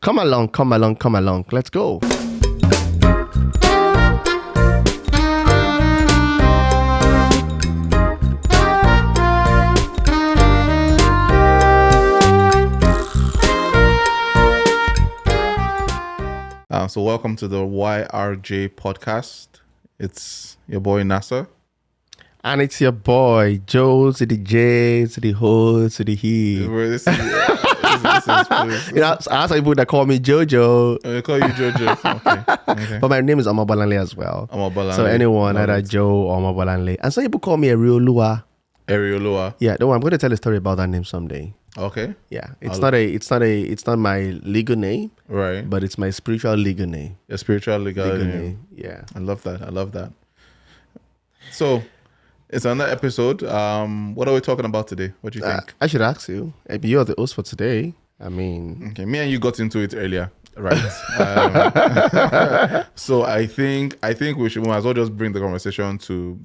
Come along. Let's go. So welcome to the YRJ Podcast. It's your boy Nasser. And it's your boy, Joe, to the J, to the Ho, to the He. This is You know, I have people that call me Jojo. they call you Jojo. Okay. But my name is Omobolanle as well. Omobolanle. So anyone, either Joe or Omobolanle. And some people call me Eriolua. Eriolua. Yeah, don't worry, I'm going to tell a story about that name someday. Okay. Yeah, it's not my legal name, Right. but it's my spiritual legal name. Your spiritual legal name. name. Yeah. I love that. So it's another episode. What are we talking about today? What do you think? I should ask you. If you're the host for today, I mean, Okay, me and you got into it earlier, right? So I think we might as well just bring the conversation to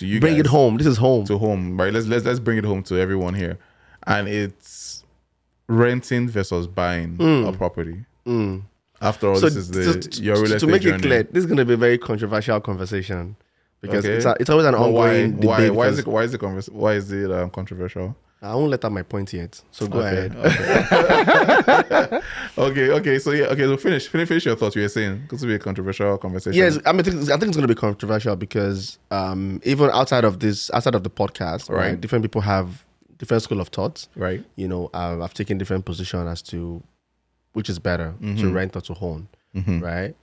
you. bring guys. it home. This is home. To home, right? Let's bring it home to everyone here, and it's renting versus buying a property. After all, this is your real estate to make journey. it clear, this is going to be a very controversial conversation because Okay. it's always an ongoing debate. Why is it controversial? I won't let out my point yet, so go ahead. Okay. So finish your thoughts. You were saying this will be a controversial conversation. Yes, I think it's going to be controversial because even outside of the podcast, right, different people have different school of thoughts. Right. You know, I've taken different position as to which is better, to rent or to own. Right.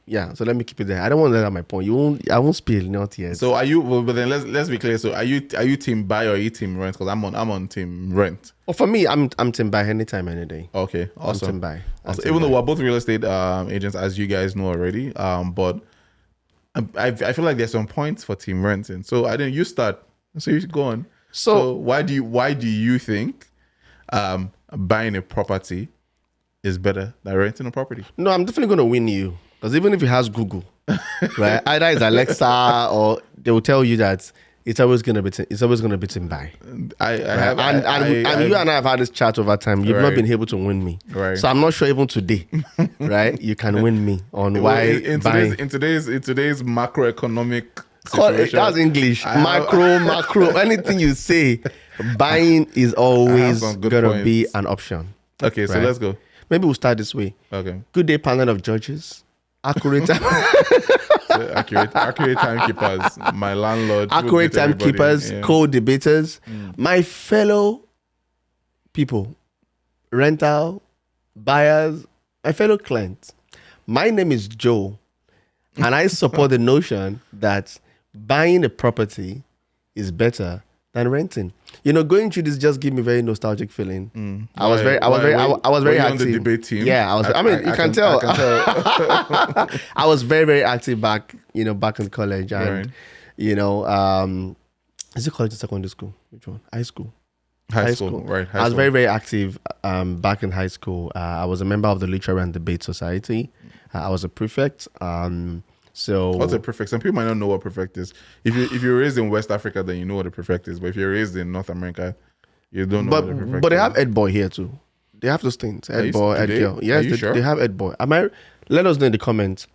Yeah. So let me keep it there. I don't want to let out my point. I won't spill not yet. So are you? But then let's be clear. So are you team buy or are you team rent? Because I'm on team rent. Well, for me, I'm team buy anytime, any day. Okay. Awesome. I'm team buy. Also, even though we're both real estate agents, as you guys know already, but I feel like there's some points for team renting. So I didn't. You start. So you go on. So why do you think buying a property is better than renting a property? No, I'm definitely going to win you. Because even if it has Google, right? Either it's Alexa or they will tell you that it's always going to be team buy. You and I have had this chat over time. You've not been able to win me. Right. So I'm not sure even today, right? You can win me on why in buying. today's macroeconomic situation. That's English. Macro, anything you say, buying is always some good going to points. be an option. Okay, so Right. let's go. Maybe we'll start this way. Okay. Good day, panel of judges. Accurate Accurate timekeepers. My landlord. accurate timekeepers, Yeah. co-debaters, my fellow people, rental buyers, my fellow clients. My name is Joe, and I support the notion that buying a property is better than renting. You know, going through this just give me very nostalgic feeling. I was very Were you active. on the debate team? Yeah, I was. You can tell. I can tell. I was very, very active back in college, and Right. you know, is it college or secondary school? Which one? High school. High school, right? I was very, very active back in high school. I was a member of the Literary and Debate Society. I was a prefect. So What's a prefect? Some people might not know what prefect is. If you're raised in West Africa, then you know what a prefect is. But if you're raised in North America, you don't know what a prefect is. But they have Ed Boy here too. They have those things. Ed Boy, Ed Girl. Yes, they have Ed Boy. Let us know in the comments.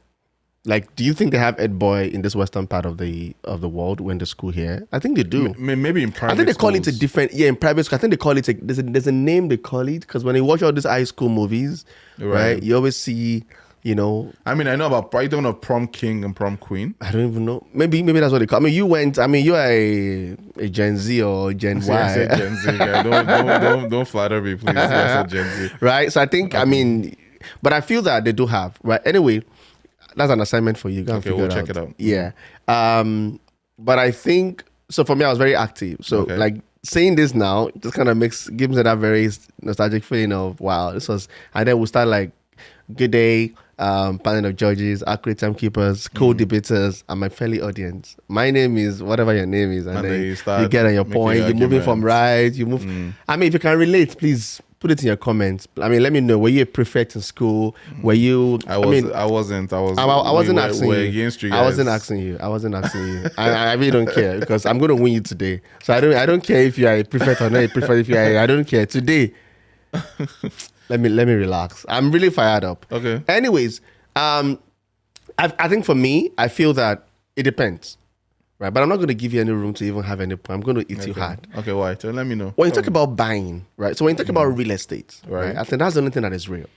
Like, do you think they have Ed Boy in this western part of the world when the school here? I think they do. Maybe in private. I think they call schools. it a different. Yeah, in private school, I think they call it. There's a name they call it because when you watch all these high school movies, right? You always see. You know, I mean, I know about. You don't know prom king and prom queen. I don't even know. Maybe that's what they call. I mean, you are a Gen Z or Gen Y. I said Gen Z. Guy. Don't flatter me, please. I said Gen Z. Right. So I think. I mean, but I feel that they do have. Right. Anyway, that's an assignment for you. Go and figure we'll check it out. Yeah. But I think so. For me, I was very active. So like saying this now just kind of gives me that very nostalgic feeling of wow, this was. And then we'll start like, good day. Panel of judges, accurate timekeepers, co-debaters, and my fellow audience. My name is whatever your name is, and then you get on your point. You're moving from right. You move. I mean, if you can relate, please put it in your comments. I mean, let me know. Were you a prefect in school? Were you? I wasn't. I wasn't asking you. Against you guys. I wasn't asking you. I really don't care because I'm going to win you today. So I don't care if you are a prefect or not a prefect. If you are, I don't care today. Let me relax. I'm really fired up. Okay. Anyways, I think for me, I feel that it depends. Right, but I'm not going to give you any room to even have any point. I'm going to eat you hard. Okay, why? So let me know. When you talk about buying, right? So when you talk about real estate, right? I think that's the only thing that is real,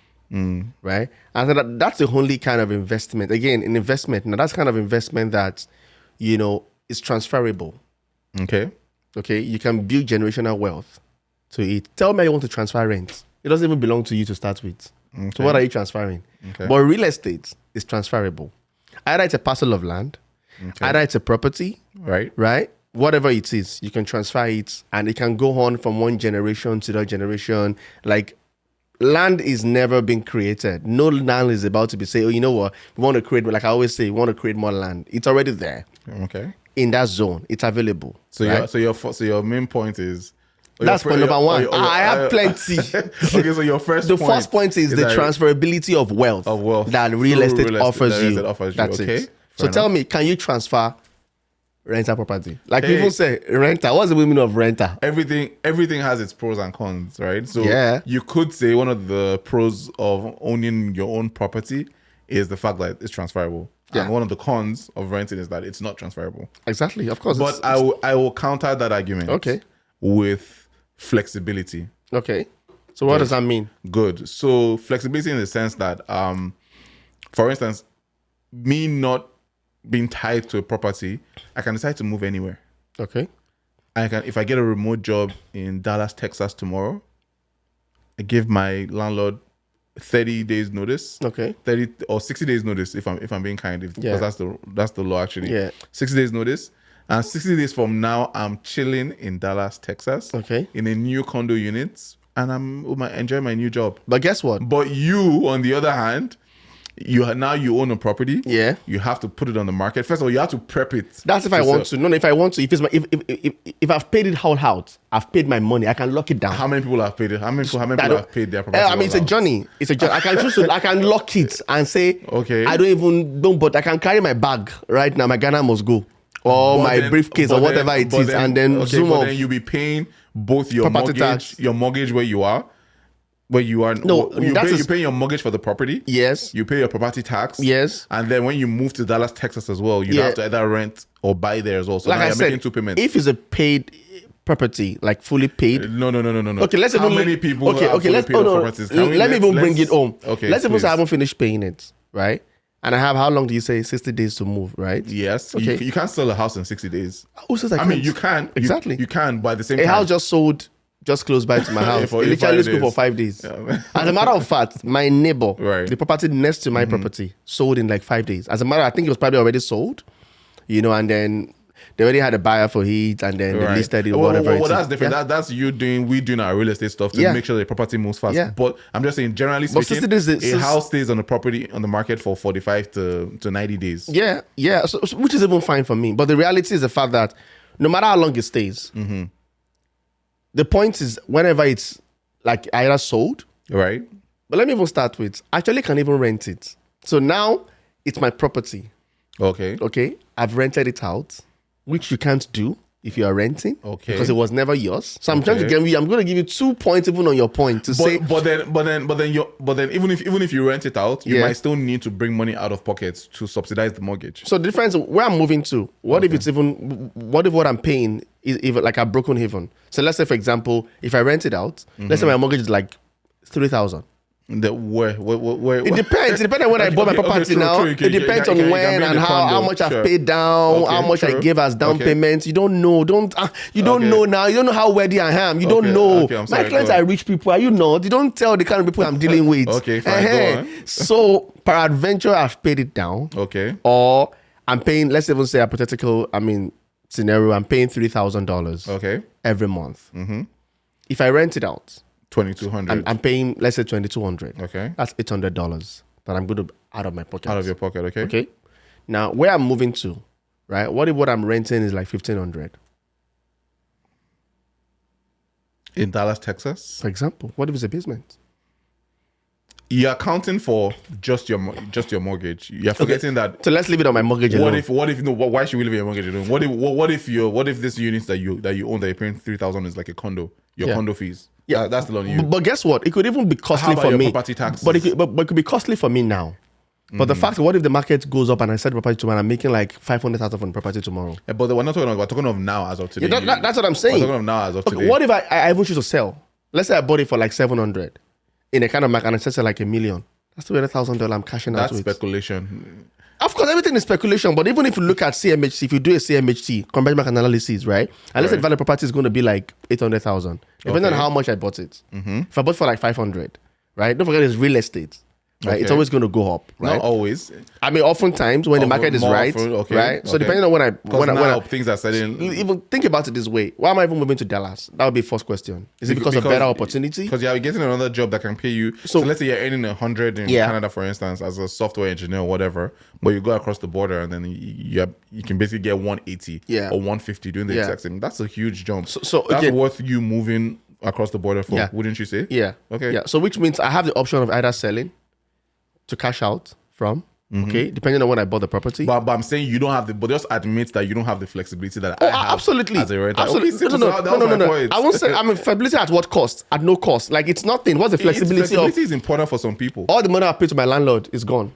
right? I think that's the only kind of investment. Again, in investment, now that's kind of investment that, is transferable. Okay. Okay, you can build generational wealth to it. Tell me how you want to transfer rent. It doesn't even belong to you to start with. Okay. So what are you transferring? Okay. But real estate is transferable. Either it's a parcel of land. Okay. Either it's a property, right? Whatever it is, you can transfer it and it can go on from one generation to the generation. Like, land is never been created. No land is about to be saying, oh, you know what? We want to create, like I always say, we want to create more land. It's already there. Okay. In that zone, it's available. So your main point is, that's point number one. I have plenty. Okay, so your first point is the transferability of wealth that real estate offers you. That's it. So tell me, can you transfer rental property? Like people say, renter. What's the meaning of renter? Everything has its pros and cons, right? So you could say one of the pros of owning your own property is the fact that it's transferable. Yeah. And one of the cons of renting is that it's not transferable. Exactly, of course. But I will counter that argument with flexibility. Okay. So what does that mean? Good. So flexibility in the sense that, for instance, me not being tied to a property, I can decide to move anywhere. Okay. If I get a remote job in Dallas, Texas tomorrow, I give my landlord 30 days notice. Okay. 30 or 60 days notice if I'm being kind, because that's the law actually. Yeah. 60 days notice. And 60 days from now, I'm chilling in Dallas, Texas. Okay. In a new condo unit, and I'm enjoying my new job. But guess what? But you, on the other hand, you own a property. Yeah. You have to put it on the market. First of all, you have to prep it. That's if I want to. No, if I want to. If I've paid it all out, I've paid my money. I can lock it down. How many people have paid it? How many people have paid their property? I mean, it's a journey. It's a journey. I can choose to. I can lock it and say, okay, I don't. But I can carry my bag right now. My Ghana must go, or my briefcase, or whatever it is, and then zoom off. Then you'll be paying both your mortgage where you are. Where you are, you pay your mortgage for the property. Yes. You pay your property tax. Yes. And then when you move to Dallas, Texas as well, you have to either rent or buy there as well. So like now you're making 2 payments. If it's a paid property, like fully paid. No. Okay, let's How many people have fully paid properties? Let me even bring it home. Okay. Let's even say I haven't finished paying it, right? And I have, how long do you say? 60 days to move, right? Yes. Okay. You can't sell a house in 60 days. Who says I can't? mean, you can. Exactly. You can, but at the same time. A house just sold just close by to my house. It literally school for 5 days. Yeah. As a matter of fact, my neighbor, the property next to my property, sold in like 5 days. As a matter, I think it was probably already sold, and then they already had a buyer for it, and then they listed it or whatever. Well, that's different. Yeah. That's we doing our real estate stuff to make sure the property moves fast. Yeah. But I'm just saying, generally speaking, a house stays on the market for 45 to 90 days. Yeah. So, which is even fine for me. But the reality is the fact that no matter how long it stays, the point is, whenever it's like either sold, right? But let me even start with, actually can even rent it. So now it's my property. Okay. I've rented it out, which you can't do if you are renting. Okay. Because it was never yours. So I'm trying to I'm going to give you 2 points even on your point to say. But then even if you rent it out, you might still need to bring money out of pockets to subsidize the mortgage. So the difference where I'm moving to, what if what I'm paying is even like a broken haven? So let's say, for example, if I rent it out, let's say my mortgage is like 3,000. Where? It depends. It depends on when I bought my property now. It depends on when and how much I've paid down, how much I gave as down payments. You don't know. You don't know now. You don't know how wealthy I am. You don't know. My clients are rich people. Are you not? You don't tell the kind of people I'm dealing with. Okay, fine. Go on. So, peradventure, I've paid it down. Okay. Or I'm paying, let's even say hypothetical, scenario, I'm paying $3,000. Okay. Every month. Mm-hmm. If I rent it out, $2,200. I'm paying, let's say $2,200. Okay. That's $800 that I'm going to out of my pocket. Out of your pocket, okay. Okay. Now, where I'm moving to, right? What if what I'm renting is like $1,500? In Dallas, Texas? For example, what if it's a basement? You're accounting for just your mortgage. You're forgetting that. So let's leave it on my mortgage alone. Why should we leave your mortgage alone? What if this unit that you own that you're paying $3,000 is like a condo? Your condo fees. Yeah, that's still on you. But guess what? It could even be costly for me. Property taxes? But it could be costly for me now. But the fact, what if the market goes up and I sell the property tomorrow and I'm making like 500,000 from the property tomorrow? Yeah, but we're not talking about, we're talking of now as of today. Yeah, that's what I'm saying. We're talking of now as of today. What if I even choose to sell? Let's say I bought it for like 700 in a kind of market and I sell like $1 million. That's $200,000 I'm cashing out with. That's speculation. Of course, everything is speculation. But even if you look at CMHC, if you do a CMHC, combined market analysis, right? And let's say the value of property is going to be like 800,000, depending on how much I bought it. If I bought for like 500, right? Don't forget it's real estate. Right, it's always going to go up, right? Not always. I mean, oftentimes when the market is right, right. So depending on when things are selling, even think about it this way: why am I even moving to Dallas? That would be the first question. Is it because of better opportunity? Because you're getting another job that can pay you. So let's say you're earning 100 in Canada, for instance, as a software engineer or whatever, but you go across the border and then you can basically get 180 or 150 doing the exact same. That's a huge jump. So that's worth you moving across the border for, wouldn't you say? Yeah. Okay. Yeah. So which means I have the option of either selling to cash out from, okay, depending on when I bought the property. But I'm saying you don't have but just admit that you don't have the flexibility that I have absolutely. as a renter. Absolutely. No. I won't say, I mean, flexibility at what cost? At no cost. Like, it's nothing. What's the flexibility of? Flexibility is important for some people. All the money I paid to my landlord is gone.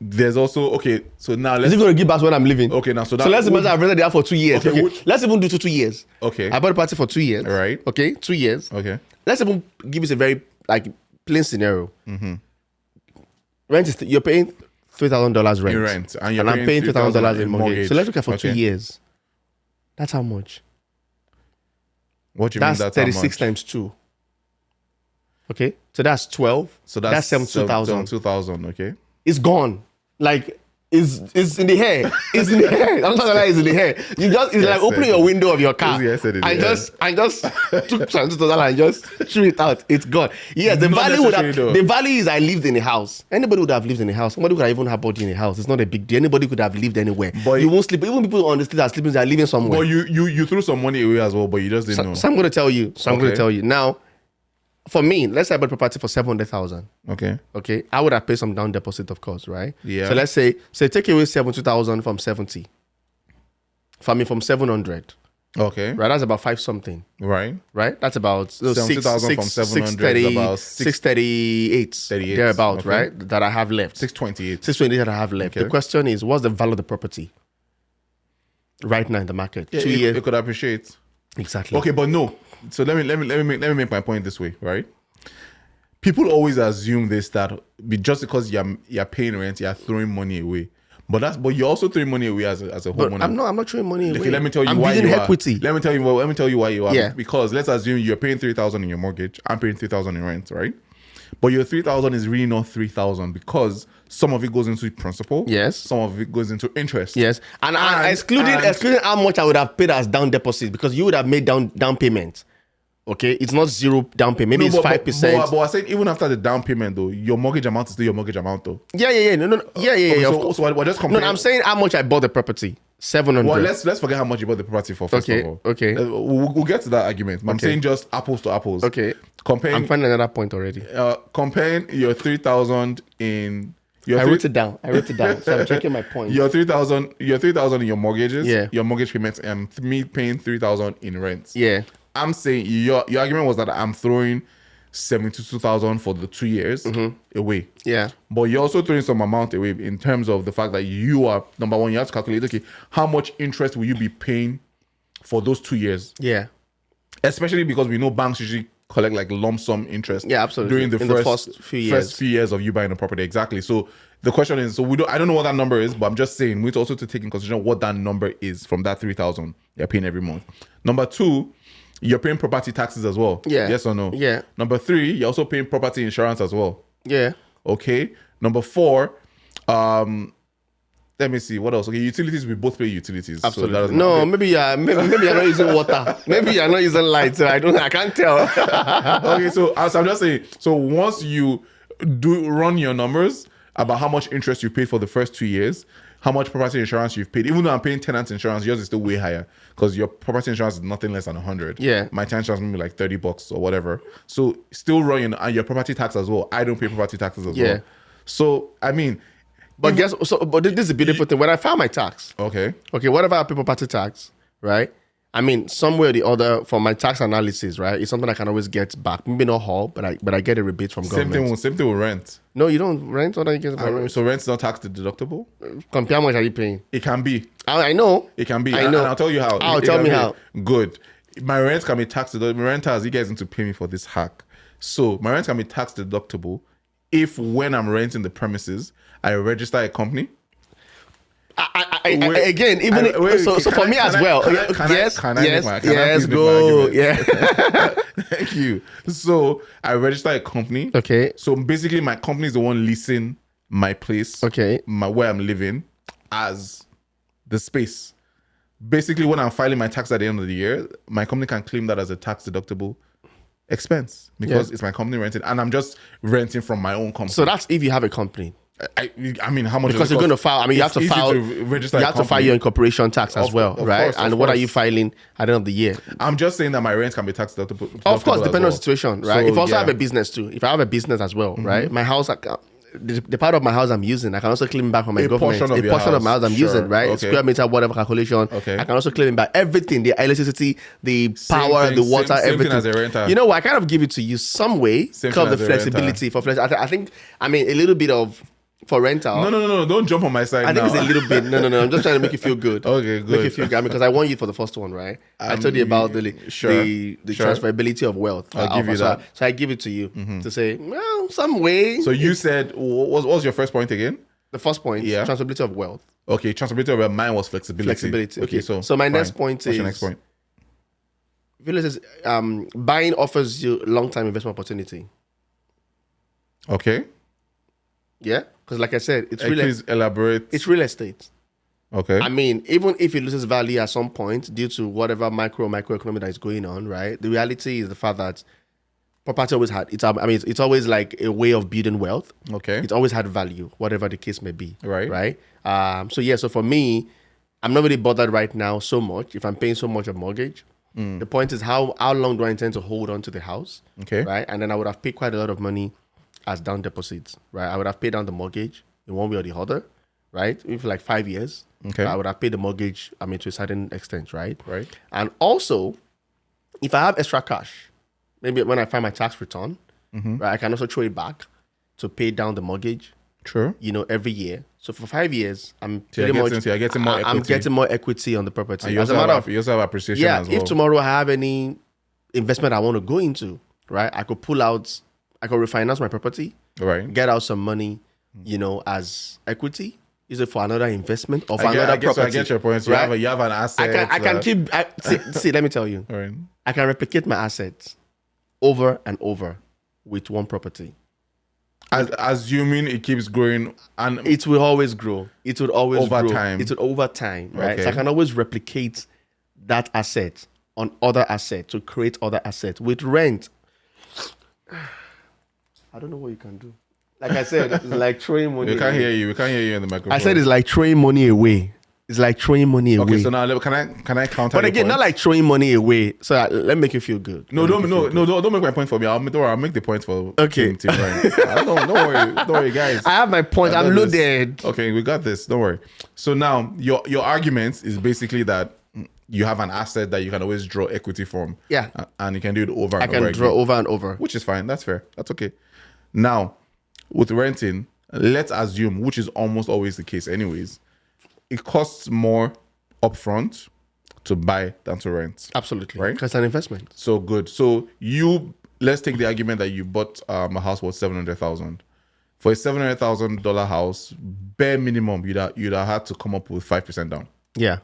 There's also, so now let's... Is he going to give back when I'm leaving? Okay, now, so let's imagine I've rented there for 2 years. Okay. Let's even do 2 years. Okay. I bought a property for 2 years. Right. Okay, 2 years. Okay. Let's even give it a very, plain scenario. Rent is you're paying $3,000 rent. And I'm paying $3,000 in mortgage. So let's look at for 2 years. That's how much. What do you mean that's 36 times 2. Okay, so that's 12. So that's 72,000. 72,000. Okay, it's gone. Like it's in the hair. It's in the hair. I'm not gonna lie, it's in the hair. It's like opening your window of your car. I just took $72,000 and just threw it out. It's gone. Yeah, the value is I lived in a house. Anybody would have lived in a house. Somebody could have even have bought in a house. It's not a big deal. Anybody could have lived anywhere. But you won't sleep. Even people on the street are sleeping. They are living somewhere. But you threw some money away as well. But you just didn't know. So I'm going to tell you. I'm going to tell you now. For me, let's say I bought property for 700,000. Okay. I would have paid some down deposit, of course, right? Yeah. So let's say take away 70,000 from 70. From 700. Okay. Right. That's about 5 something. Right. That's about 70,000 from 700 is about 638. Thereabout, okay. Right? That I have left. 628. 628 that I have left. Okay. The question is, what's the value of the property right now in the market? Yeah, 2 years. It could appreciate. Exactly. Okay, but no. So let me make my point this way, right? People always assume this, that just because you're paying rent, you're throwing money away. But you're also throwing money away as a homeowner. I'm not throwing money away. Okay, let me tell you why you are. Let me tell you why you are. Yeah. Because let's assume you're paying 3,000 in your mortgage. I'm paying 3,000 in rent, right? But your 3,000 is really not 3,000 because some of it goes into principal. Yes. Some of it goes into interest. Yes. And excluding how much I would have paid as down deposit, because you would have made down payment. Okay, it's not 0 down payment. Maybe it's 5%. But I said even after the down payment though, your mortgage amount is still your mortgage amount though. Yeah. No. Yeah. So we're just comparing. No, I'm saying how much I bought the property. 700. Well, let's forget how much you bought the property for first of all. Okay. We'll get to that argument. I'm saying just apples to apples. Okay. I'm finding another point already. Comparing your 3,000 in. I wrote it down. So I'm checking my point. Your 3,000 in your mortgages. Yeah. Your mortgage payments and me paying 3,000 in rent. Yeah. I'm saying your argument was that I'm throwing 72,000 for the 2 years away. Yeah. But you're also throwing some amount away in terms of the fact that you are, number one, you have to calculate, okay, how much interest will you be paying for those 2 years? Yeah. Especially because we know banks usually collect like lump sum interest. Yeah, absolutely. During the first few years of you buying a property. Exactly. So the question is, I don't know what that number is, but I'm just saying we need also to take in consideration what that number is from that 3,000 you're paying every month. Number 2, you're paying property taxes as well. Yeah. Yes or no? Yeah. Number 3, you're also paying property insurance as well. Yeah. Okay. Number 4, let me see what else. Okay, utilities. We both pay utilities. Absolutely. So maybe you're not using water. Maybe you're not using light. So I can't tell. Okay, so as I'm just saying. So once you do run your numbers about how much interest you paid for the first 2 years, how much property insurance you've paid. Even though I'm paying tenant insurance, yours is still way higher because your property insurance is nothing less than 100. Yeah. My tenant insurance maybe like $30 or whatever. So still running, and your property tax as well. I don't pay property taxes as well. So I mean, but but this is a beautiful thing. When I file my tax, okay, whatever I pay property tax, right? I mean, somewhere or the other, for my tax analysis, right, it's something I can always get back. Maybe not all, but I get a rebate from government. Same thing with rent. No, you don't rent. What are you getting? So rent's not tax deductible? Compare how much are you paying? It can be. I know. It can be. I know. And I'll tell you how. Tell me how. Good. My rent can be tax deductible. My renters, you guys need to pay me for this hack. So my rent can be tax deductible if when I'm renting the premises, I register a company. Again, even so for me as well. Yes, go. Yeah. Thank you. So I register a company. Okay. So basically, my company is the one leasing my place. Okay. Where I'm living as the space. Basically, when I'm filing my tax at the end of the year, my company can claim that as a tax deductible expense because it's my company renting, and I'm just renting from my own company. So that's if you have a company. I mean, how much? Because you're going to file. I mean, you have to file. Register. You have to file your incorporation tax as well, right? And what are you filing at the end of the year? I'm just saying that my rent can be tax deductible. Of course, depending on the situation, right? If I also have a business too, if I have a business as well, right? My house, the part of my house I'm using, I can also claim back from my government. A portion of my house I'm using, right? Okay. Square meter, whatever calculation. Okay. I can also claim back everything: the electricity, the power, the water, everything. As a renter. You know what? I kind of give it to you some way because of the flexibility. I think a little bit of. For rental. No. Don't jump on my side. I think it's a little bit. No. I'm just trying to make you feel good. Okay, good. Make you feel good because I want you for the first one, right? I told you about the transferability of wealth. I'll give you that. So I give it to you to say, well, some way. So you said, what was your first point again? The first point, transferability of wealth. Okay, transferability of wealth. Mine was flexibility. Okay, so my next point is. What's your next point? Phyllis says, buying offers you long-term investment opportunity. Okay. Yeah, because like I said, please elaborate. It's real estate. Okay. I mean, even if it loses value at some point due to whatever microeconomy that is going on, right? The reality is the fact that property always had. It's always like a way of building wealth. Okay. It's always had value, whatever the case may be. Right. Right. So for me, I'm not really bothered right now so much if I'm paying so much of mortgage. The point is how long do I intend to hold on to the house? Okay. Right. And then I would have paid quite a lot of money as down deposits, right? I would have paid down the mortgage in one way or the other, right? If like 5 years, okay, I would have paid the mortgage, to a certain extent, right? Right. And also, if I have extra cash, maybe when I find my tax return, right, I can also throw it back to pay down the mortgage. True. Every year. So for 5 years, I'm getting more equity. I'm getting more equity on the property. And you also have appreciation as well. If tomorrow I have any investment I want to go into, right, I could refinance my property, right, get out some money, as equity. Is it for another investment or for another property? So I get your point. So right? you have an asset. I can keep. See, let me tell you. Right. I can replicate my assets over and over with one property. Assuming it keeps growing, and it will always grow. It will always over grow. time. It will over time, right? Okay. So I can always replicate that asset on other assets to create other assets with rent. I don't know what you can do. Like I said, it's like throwing money. We can't hear you. We can't hear you in the microphone. I said it's like throwing money away. It's like throwing money away. Okay, so now can I counter? But again, not like throwing money away. So let me make you feel good. Don't make my point for me. I'll make the point for okay. Team Ryan. Don't worry, guys. I have my point. I'm loaded. Okay, we got this. Don't worry. So now your argument is basically that you have an asset that you can always draw equity from. Yeah. And you can do it over and over. I can draw over and over. Which is fine. That's fair. That's okay. Now, with renting, let's assume, which is almost always the case anyways, it costs more upfront to buy than to rent. Absolutely. Right? Because it's an investment. So good. So let's take the argument that you bought a house worth $700,000. For a $700,000 house, bare minimum, you'd have had to come up with 5% down. Yeah.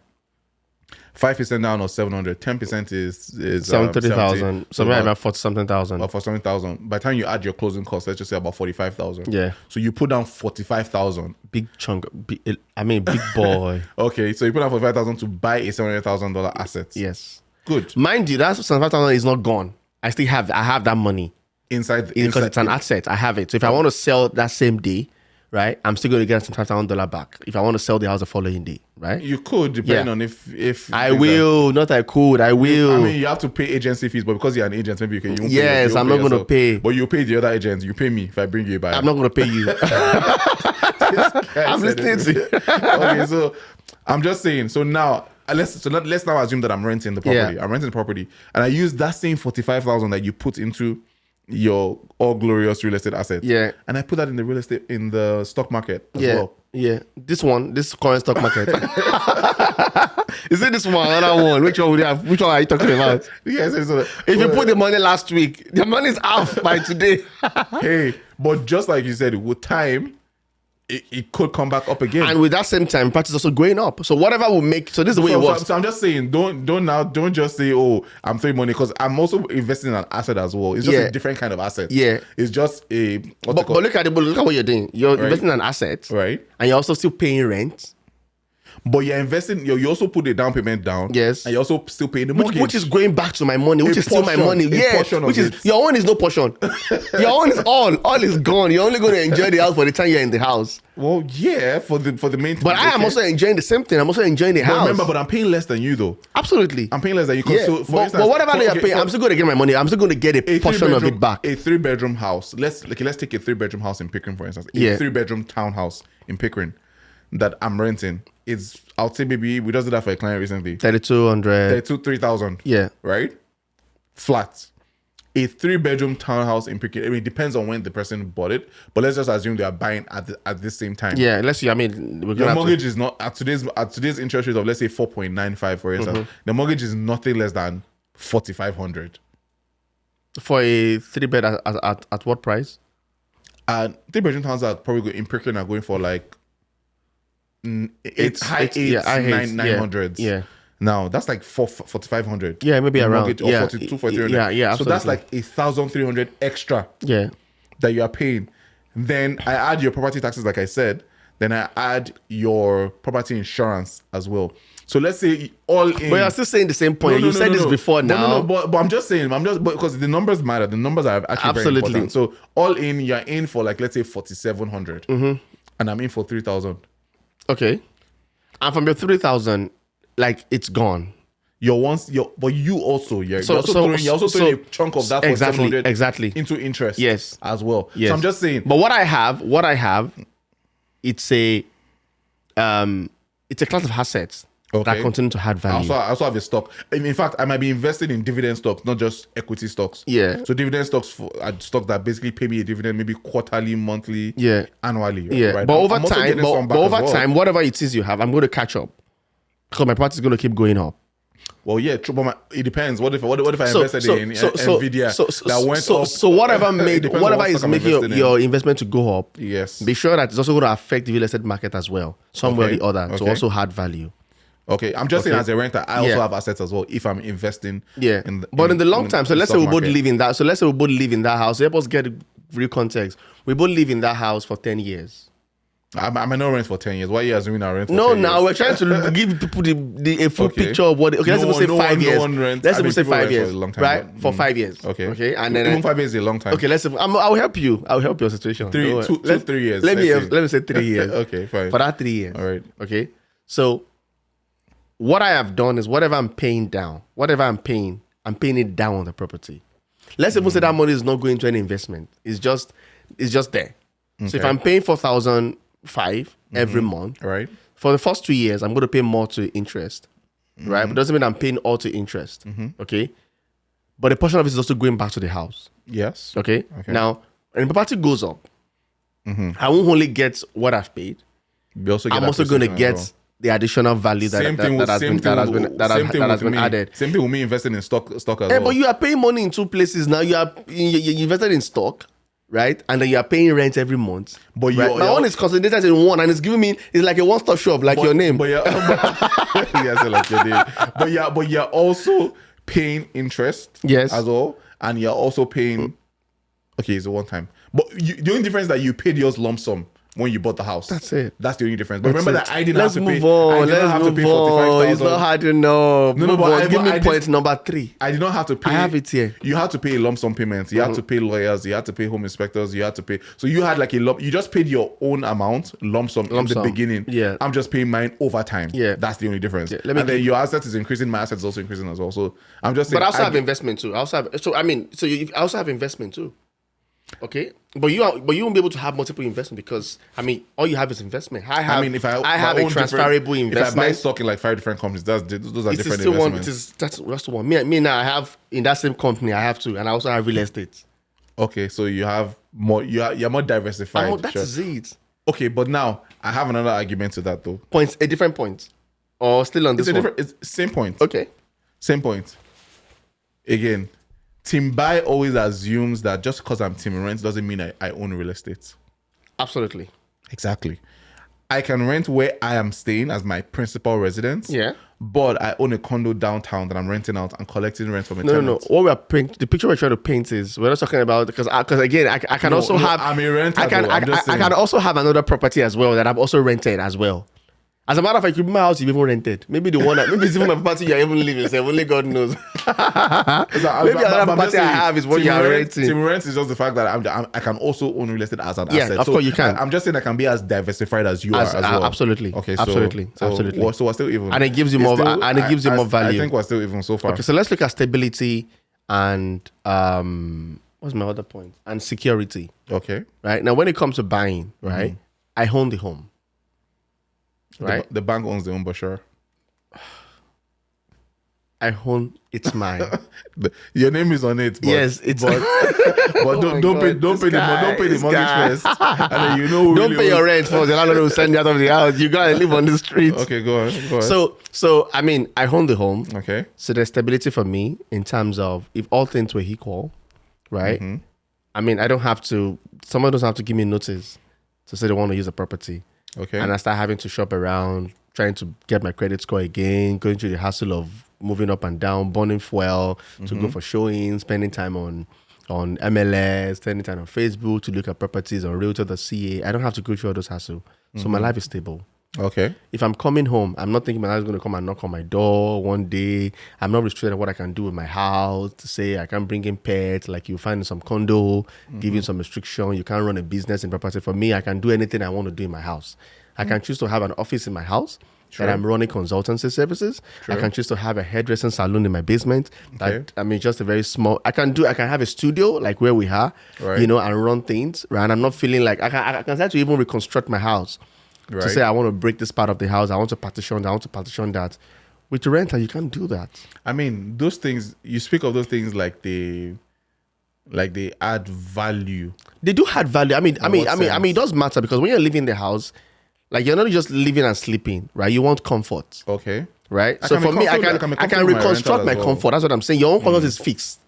5% down or 700, 10% is 30,000. So maybe about 40-something thousand. Or for something thousand. By the time you add your closing costs, let's just say about 45,000. Yeah. So you put down 45,000. Big chunk. Big boy. Okay, so you put down 45,000 to buy a $700,000 asset. Yes. Good. Mind you, that 75,000 is not gone. I have that money inside because it's an asset. I have it. So if I want to sell that same day, right, I'm still going to get some $5,000 back. If I want to sell the house the following day, right? You could, depending on if I will, not I could, I will. I mean, you have to pay agency fees, but because you're an agent, maybe you can. Yes, I'm not going to pay. But you pay the other agents. You pay me if I bring you a buyer. I'm not going to pay you. I'm listening to you. Okay, so I'm just saying. So now let's now assume that I'm renting the property. I'm renting the property, and I use that same 45,000 that you put into your all glorious real estate asset. Yeah. And I put that in the stock market as well. Yeah. This current stock market. Is it this one? Another one? Which one would you have? Which one are you talking about? Yes. If you put the money last week, the money is half by today. Hey, but just like you said, with time, it could come back up again. And with that same time, price is also going up. So whatever will make, so this is the way it works. So I'm just saying, don't just say, oh, I'm throwing money, because I'm also investing in an asset as well. It's just a different kind of asset. Yeah. It's just a, but look at what you're doing. You're investing in an asset. Right. And you're also still paying rent. But you're investing, you also put the down payment down. Yes. And you're also still paying the mortgage. Which is going back to my money, which is still my money. Yeah. Which is, your own is no portion. Your own is all. All is gone. You're only going to enjoy the house for the time you're in the house. Well, yeah, for the maintenance. But I am also enjoying the same thing. I'm also enjoying the house. Remember, but I'm paying less than you though. Absolutely. I'm paying less than you. Yeah. So, but whatever you're paying, I'm still going to get my money. I'm still going to get a portion of it back. A 3-bedroom house. Let's take a 3-bedroom house in Pickering, for instance. A 3-bedroom townhouse in Pickering that I'm renting. It's, I'll say maybe, we just did that for a client recently. 3,000. Yeah. Right? Flat. A 3-bedroom townhouse in Pickering. I mean, it depends on when the person bought it, but let's just assume they are buying at the same time. Yeah, let's see. I mean, your mortgage is not at today's interest rate of, let's say, 4.95, for instance. The mortgage is nothing less than 4,500 for a 3-bed at what price? 3-bedroom towns are probably in Pickering are going for like high 900s. Yeah. Now that's like 4,500. Yeah, maybe around. Or 42, 4,300. Yeah. So that's like 1,300 extra. Yeah. That you are paying. Then I add your property taxes, like I said. Then I add your property insurance as well. So let's say all in. But you're still saying the same point. You said this before now. But I'm just saying, because the numbers matter. The numbers are actually very important. So all in, you're in for like, let's say 4,700. And I'm in for 3,000. Okay. And from your 3,000, like it's gone. But you're also throwing a chunk of that 4,700 exactly into interest. Yes. As well. Yes. So I'm just saying. But what I have, it's a class of assets that continue to add value. I also have a stock. In fact, I might be invested in dividend stocks, not just equity stocks. Yeah. So dividend stocks are stocks that basically pay me a dividend maybe quarterly, monthly, annually. Yeah. Right? But over time, whatever it is you have, I'm going to catch up because my price is going to keep going up. Well, yeah, true, but it depends. What if I invested in Nvidia that went up? So whatever is making your investment to go up, yes, be sure that it's also going to affect the real estate market as well, somewhere or the other, to also add value. Okay, I'm just saying as a renter, I also have assets as well if I'm investing. Yeah, but in the long time, so let's say we both live in that. So let's say we both live in that house. Help us get real context. We both live in that house for 10 years. I might not rent for 10 years. Why are you assuming I rent for 10 years? No, we're trying to give people a full picture of what. Okay, let's say 5 years. Let's say 5 years, right? For 5 years. Okay, and then even 5 years is a long time. Okay, I'll help you. I'll help your situation. 3 years. Let me say 3 years. Okay, fine. For that 3 years. All right. Okay, so what I have done is whatever I'm paying it down on the property. Let's even say that money is not going to any investment. It's just there. Okay. So if I'm paying 4,500 every month, right? For the first 2 years, I'm going to pay more to interest, right? But it doesn't mean I'm paying all to interest, okay? But a portion of it is also going back to the house. Yes. Okay. Now, when the property goes up, I won't only get what I've paid. I'm also going to get the additional value that has been added. Same thing with me investing in stock as well. But you are paying money in two places now. You invested in stock, right? And then you are paying rent every month. But my own is consolidated in one, and it's giving me, it's like a one-stop shop, like your name. But like your name. But you're also paying interest, as well, and you're also paying. Okay, it's a one time. But the only difference is that you paid yours lump sum when you bought the house. That's it. That's the only difference. But remember that I didn't have to pay. Let's move on. It's not hard enough. No, give me point number 3. I did not have to pay. I have it here. You had to pay lump sum payments. You had to pay lawyers. You had to pay home inspectors. You had to pay. So you had like you just paid your own amount, lump sum in the beginning. Yeah. I'm just paying mine over time. Yeah. That's the only difference. Yeah. And then your asset is increasing. My asset is also increasing as well. So I'm just saying. But I also have investment too. I also have investment too. Okay, but you won't be able to have multiple investment because all you have is investment. I have a transferable investment. If I buy stock in like 5 different companies, those are different investments. That's the one. Me now I have in that same company. I have to, and I also have real estate. Okay, so you have more. You're more diversified. That's it. Okay, but now I have another argument to that though. A different point, or still on this one? It's same point. Okay, same point. Again. Team Buy always assumes that just because I'm Team Rent doesn't mean I own real estate. Absolutely. Exactly. I can rent where I am staying as my principal residence. Yeah. But I own a condo downtown that I'm renting out and collecting rent from a tenant. No. What the picture we're trying to paint is we're not talking about because again I can also have. I'm a renter. I can also have another property as well that I've also rented as well. As a matter of fact, my house you've even rented. Maybe maybe it's even my property you're even living. So only God knows. Maybe another property I have is what you're renting. Team Rent is just the fact that I can also own real estate as an asset. Yeah, of course you can. I'm just saying I can be as diversified as you are as well. Absolutely. Okay, absolutely. So we're still even. And it gives you more. And it gives you more value. I think we're still even so far. Okay, so let's look at stability and what's my other point? And security. Okay. Right now, when it comes to buying, right, I own the home. Right, the bank owns the home, but sure. I own it's mine. Your name is on it. But, yes, it's. But don't pay the mortgage first. And then don't pay your rent for the landlord will send you out of the house. You gotta live on the streets. Okay, go on. So I own the home. Okay. So there's stability for me in terms of if all things were equal, right? I don't have to. Someone doesn't have to give me notice to say they want to use the property. Okay. And I start having to shop around, trying to get my credit score again, going through the hassle of moving up and down, burning fuel to go for showings, spending time on MLS, spending time on Facebook to look at properties on Realtor.ca. I don't have to go through all those hassle. So my life is stable. Okay. If I'm coming home, I'm not thinking my life is going to come and knock on my door one day. I'm not restricted on what I can do with my house. To say I can't bring in pets, like you find in some condo, giving some restriction. You can't run a business in property. For me, I can do anything I want to do in my house. I can choose to have an office in my house that I'm running consultancy services. I can choose to have a hairdressing salon in my basement. Just a very small. I can have a studio like where we are, and run things. Right, I'm not feeling like I can start to even reconstruct my house. Right. To say I want to break this part of the house, I want to partition that. With the renter, you can't do that. Those things you speak of, those things like they add value. They do add value. It does matter because when you're living in the house, like you're not just living and sleeping, right? You want comfort. Okay. Right. So for me, I can reconstruct my comfort. That's what I'm saying. Your own comfort is fixed.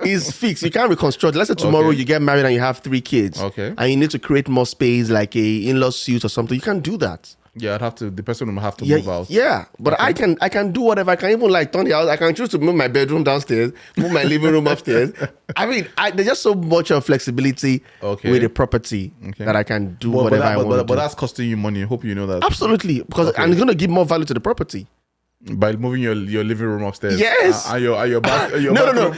Is fixed. You can't reconstruct. Let's say tomorrow you get married and you have 3 kids. Okay. And you need to create more space, like a in-law suite or something. You can't do that. Yeah, the person will have to move out. Yeah, but I can do whatever. I can even turn the house. I can choose to move my bedroom downstairs, move my living room upstairs. There's just so much of flexibility with the property that I can do whatever I want to do. But that's costing you money. I hope you know that. Absolutely, because and it's going to give more value to the property. By moving your living room upstairs. Yes. Are your back? No.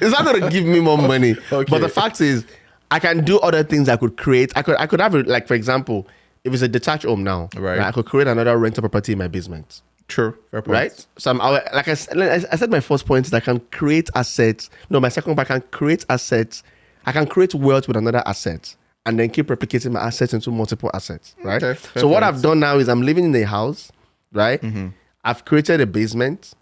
It's not going to give me more money. Okay. But the fact is, I can do other things I could create. I could have it, like, for example, if it's a detached home now, right, I could create another rental property in my basement. True. Fair point. Right? So I said my first point is I can create assets. No, my second point, I can create assets. I can create wealth with another asset and then keep replicating my assets into multiple assets. Right? Okay, so what I've done now is I'm living in a house, right? I've created a basement,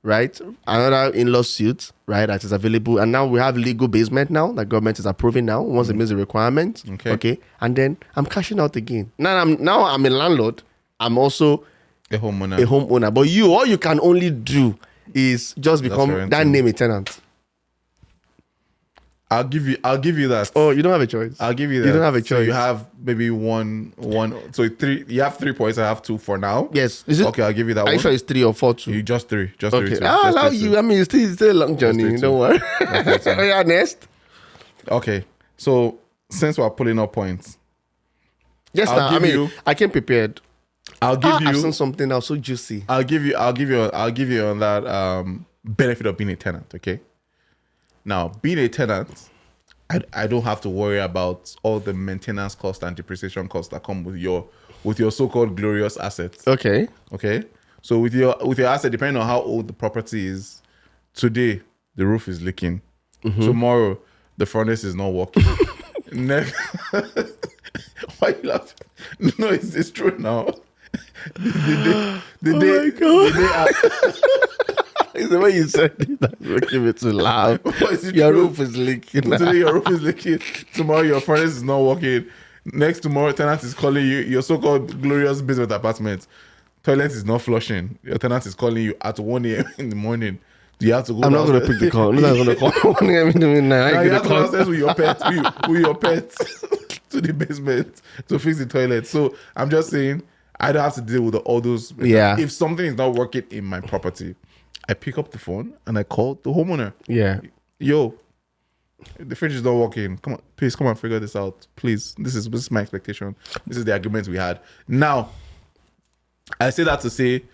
right? Another in-law suite, right? That is available. And now we have legal basement now that government is approving now once it meets the requirement. Okay. And then I'm cashing out again. Now I'm a landlord. I'm also a homeowner. But all you can only do is just become that name a tenant. I'll give you that. Oh, you don't have a choice. I'll give you that. You don't have a choice. So you have maybe one. So 3. You have 3 points. I have 2 for now. Yes. Is it? Okay, I'll give you that. Are you sure it's 3 or 4 2? You just 3. Just okay. 3. I'll allow you. It's still a long journey. Don't worry. Oh yeah, next. Okay. So since we're pulling up points, yes. I came prepared. I'll give you. I've seen something now so juicy. I'll give you on that benefit of being a tenant. Okay. Now, being a tenant, I don't have to worry about all the maintenance costs and depreciation costs that come with your so-called glorious assets. Okay. So with your asset, depending on how old the property is, today the roof is leaking. Tomorrow, the furnace is not working. Next, why you laughing? No, it's true now. The my God. It's the way you said it that's making me too loud. Your roof is leaking. Today your roof is leaking. Tomorrow your furnace is not working. Next tomorrow, tenant is calling you. Your so-called glorious basement apartment. Toilet is not flushing. Your tenant is calling you at 1 a.m. in the morning. You have to go. I'm not going to pick the call. I'm not going to call 1 a.m. in the midnight. You have to go downstairs with your pet. with your pet to the basement to fix the toilet. So I'm just saying, I don't have to deal with all those. Yeah. If something is not working in my property, I pick up the phone and I call the homeowner. Yeah. Yo, the fridge is not working. Come on, please come and figure this out. Please. This is my expectation. This is the agreement we had. Now, I say that to say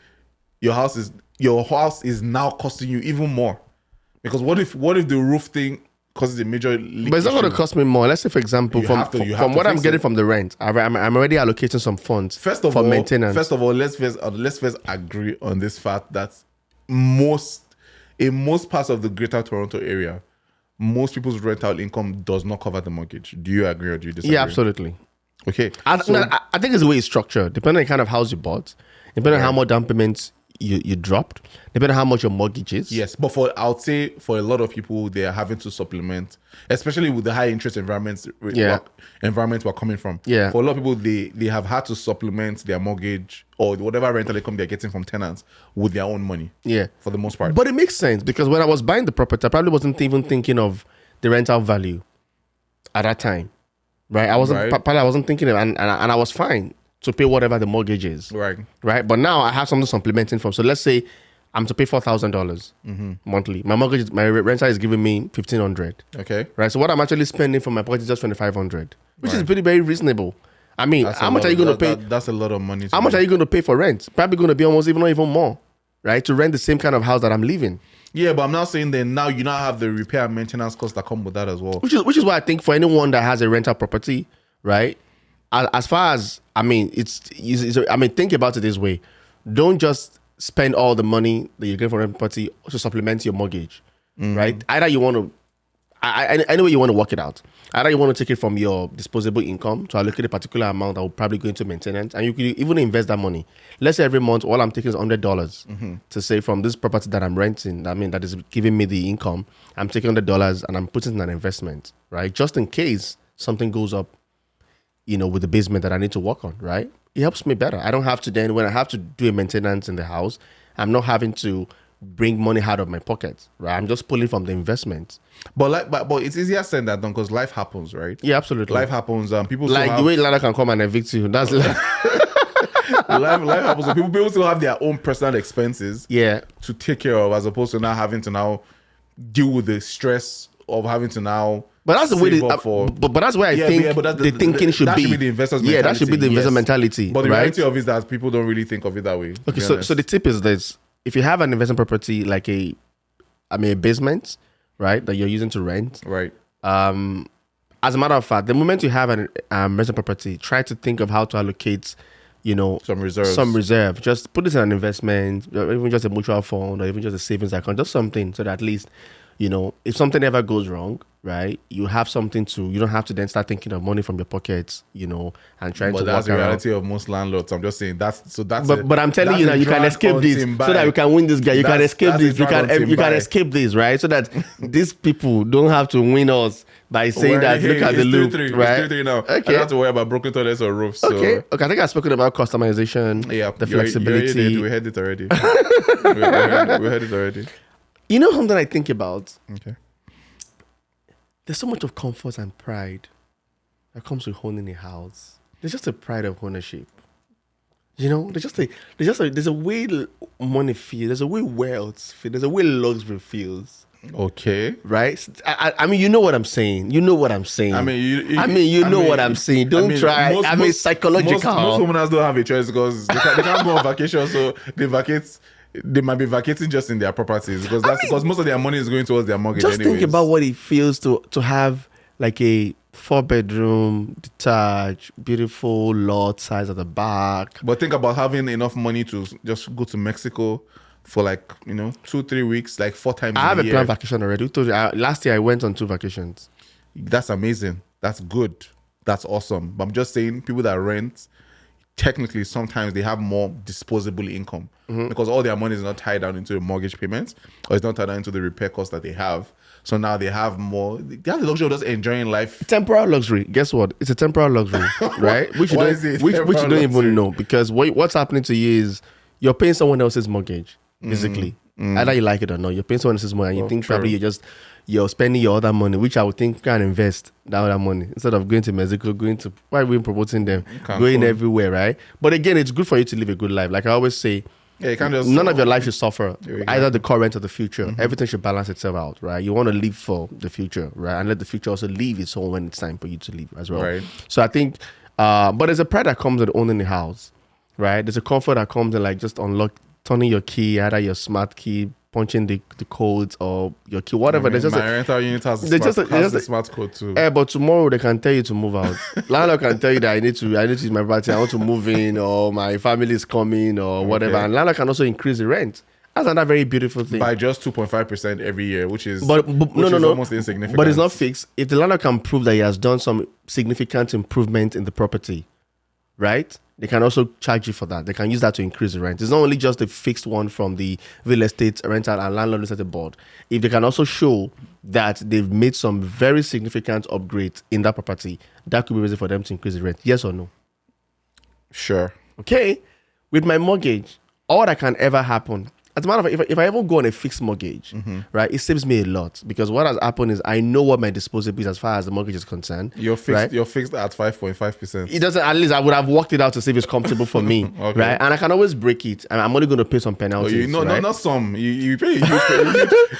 your house is now costing you even more. Because what if the roof thing causes a major leak? But it's not going to cost me more. Let's say, for example, from what I'm getting from the rent, I'm already allocating some funds for maintenance. First of all, let's first agree on this fact that in most parts of the greater Toronto area, most people's rental income does not cover the mortgage. Do you agree or do you disagree? Yeah, absolutely. Okay. I think it's the way it's structured, depending on the kind of house you bought, depending on how much down payments you dropped, depending on how much your mortgage is. Yes, but I would say for a lot of people, they are having to supplement, especially with the high interest environment we're coming from. Yeah. For a lot of people, they have had to supplement their mortgage or whatever rental income they're getting from tenants with their own money. Yeah. For the most part. But it makes sense because when I was buying the property, I probably wasn't even thinking of the rental value at that time. Right? I wasn't thinking of and I was fine to pay whatever the mortgage is. Right. Right. But now I have something supplementing from. So let's say I'm to pay $4,000 monthly. My rental is giving me $1,500. Okay. Right. So what I'm actually spending for my pocket is just $2,500, which is pretty very reasonable. I mean, how much are you going to pay? That's a lot of money. How much are you going to pay for rent? Probably going to be almost even more, right? To rent the same kind of house that I'm living. Yeah, but I'm not saying that now you now have the repair and maintenance costs that come with that as well. Which is why I think for anyone that has a rental property, right? As far as think about it this way: don't just spend all the money that you get from rental property to supplement your mortgage, right? Either you want to, any way you want to work it out. Either you want to take it from your disposable income to allocate a particular amount that will probably go into maintenance, and you could even invest that money. Let's say every month all I'm taking is $100 to say from this property that I'm renting. I mean that is giving me the income. I'm taking $100 and I'm putting it in an investment, right? Just in case something goes up, with the basement that I need to work on, right? It helps me better. I don't have to then, when I have to do a maintenance in the house, I'm not having to bring money out of my pocket, right? I'm just pulling from the investment. But it's easier said than done because life happens, right? Yeah, absolutely. Life happens. People like the way Lala can come and evict you. That's life happens. People still have their own personal expenses, to take care of, as opposed to now having to now deal with the stress of having to now. But that's the way. But that's where I think the thinking should be. That should be the investor's mentality. Yeah, that should be the investor mentality. But the reality of it is that people don't really think of it that way. Okay, so the tip is this: if you have an investment property like a basement, right, that you're using to rent, right? As a matter of fact, the moment you have an investment property, try to think of how to allocate, some reserve. Just put it in an investment, or even just a mutual fund, or even just a savings account, just something so that at least, if something ever goes wrong, right, you have something you don't have to then start thinking of money from your pockets, and trying to work around. But that's the reality of most landlords. I'm just saying But I'm telling you that you can escape this so that you can win this guy. You can escape this. You can escape this, right? So that these people don't have to win us by saying look at the loop, right? It's 3-3 now. Okay. I don't have to worry about broken toilets or roofs. So. Okay. I think I've spoken about customization, the flexibility. We heard it already. we heard it already. Something I think about? Okay. There's so much of comfort and pride that comes with owning a house. There's just a pride of ownership. There's a way money feels. There's a way wealth feels. There's a way luxury feels. Okay. Right? I mean, you know what I'm saying. You know what I'm saying. I mean, what I'm saying. Don't try. Psychological. Most homeowners don't have a choice because they can't go on vacation, so they vacate. They might be vacating just in their properties because most of their money is going towards their mortgage. Just think about what it feels to have like a 4-bedroom, detached, beautiful lot size at the back. But think about having enough money to just go to Mexico, for like, 2-3 weeks, like 4 times I have a year. planned vacation already. Last year I went on 2 vacations. That's amazing. That's good. That's awesome. But I'm just saying, people that rent, technically sometimes they have more disposable income because all their money is not tied down into the mortgage payments, or it's not tied down into the repair costs that they have. So now they have more. They have the luxury of just enjoying life. Temporal luxury. Guess what? It's a temporal luxury, right? Which you don't even know, because what's happening to you is you're paying someone else's mortgage, basically. Either you like it or not, you're paying someone else's money, and you think probably you're spending your other money, which I would think can invest that other money instead of going to Mexico, why are we promoting them, going everywhere, right? But again, it's good for you to live a good life. Like I always say, none of your life should suffer, either the current or the future. Everything should balance itself out, right? You want to live for the future, right? And let the future also live its own when it's time for you to live as well. Right. So I think, but there's a pride that comes with owning the house, right? There's a comfort that comes in like just turning your key, either your smart key, punching the codes or your key, whatever. There's just my rental unit has the smart code too. But tomorrow they can tell you to move out. Landlord can tell you that I need to use my property, I want to move in, or my family is coming, or whatever. And landlord can also increase the rent. That's another very beautiful thing. By just 2.5% every year, which is almost insignificant. But it's not fixed. If the landlord can prove that he has done some significant improvement in the property, right? They can also charge you for that. They can use that to increase the rent. It's not only just a fixed one from the real estate rental and landlord real board. If they can also show that they've made some very significant upgrades in that property, that could be reason for them to increase the rent. Yes or no? Sure. Okay. With my mortgage, all that can ever happen, as a matter of fact, if I ever go on a fixed mortgage, right, it saves me a lot, because what has happened is I know what my disposable is as far as the mortgage is concerned. You're fixed. Right? You're fixed at 5.5%. It doesn't. At least I would have worked it out to see if it's comfortable for me, okay. Right? And I can always break it, and I'm only going to pay some penalties. Right? Not some. You pay a huge